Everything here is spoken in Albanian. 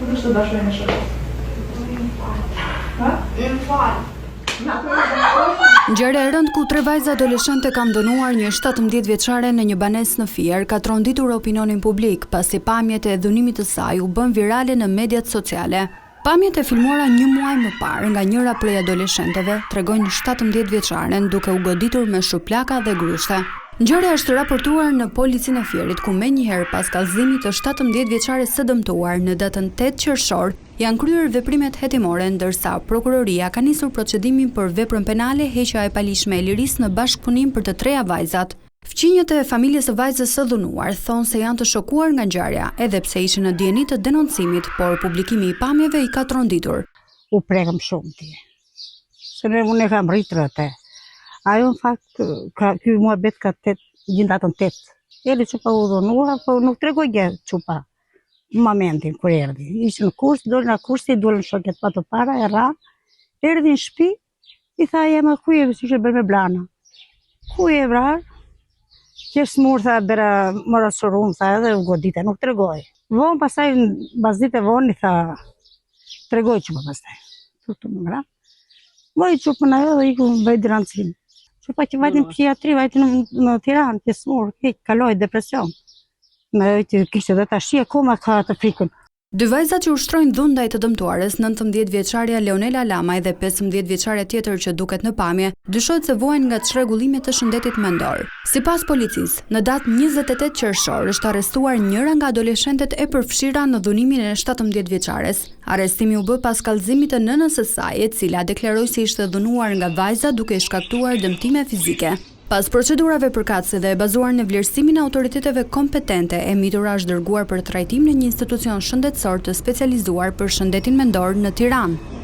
Ku do të bashkojmë me shoqë? Ha? Në fal. Ngjarja e rëndë ku 3 vajza adoleshente kanë dënuar një 17 vjeçare në një banesë në Fier ka tronditur opinionin publik pasi pamjet e dhunimit të saj u bën virale në mediat sociale. Pamjet e filmuara një muaj më parë nga njëra prej adoleshenteve tregojnë 17 vjeçaren duke u goditur me shuplaka dhe grushte. Ngjarja është raportuar në policinë e Fierit ku menjëherë pas kallëzimit të 17 vjeçares së dëmtuar në datën 8 qershor janë kryer veprimet hetimore ndërsa prokuroria ka nisur procedimin për veprën penale heqja e palishme e lirisë në bashkëpunim për të 3 vajzat. Fqinjët e familjes së vajzës së dhunuar thonë se janë të shokuar nga ngjarja, edhe pse ishin në dieni të denoncimit, por publikimi i pamjeve i ka tronditur. U prekëm shumë ti. Se unë e kam rritur atë. Ajo në fakt, ky muhabet ka gjindatën 8. Erdhi çupa u dhunua, po nuk tregoj gjë çupa. Në momentin kur erdhi, ishte në kurs, doli nga kursi, dolën shoqet pa të para, e ra. Erdhi në shtëpi, i tha jam ku je, si që bërë me blana. Ku je vrar? Qesh smur, tha, bera mora surun, tha, edhe u godite, nuk tregoj. Von, pastaj, bazit e von, i tha, tregoj çupa pastaj. Tutu më mra. Voj çupën ajo dhe iku bëj dirancim. Çupa që vajtin psikiatri, vajtin në Tiranë, të smur, kaloi depresion. Me që kishte dhe tash akoma ka të frikën. 2 vajzat që ushtrojnë dhunë ndaj të dëmtuares, 19 vjeçaria Leonela Lamaj dhe 15 vjeçare tjetër që duket në pamje, dyshohet se vuajnë nga çrregullimet të shëndetit mendor. Sipas policisë, në datë 28 qershor është arrestuar njëra nga adoleshentet e përfshira në dhunimin e 17 vjeçares. Arrestimi u bë pas kallëzimit të nënës së saj, e cila deklaroi se ishte dhunuar nga vajza duke i shkaktuar dëmtime fizike. Pas procedurave përkatëse dhe e bazuar në vlerësimin e autoriteteve kompetente, e mitura është dërguar për trajtim në një institucion shëndetësor të specializuar për shëndetin mendor në Tiranë.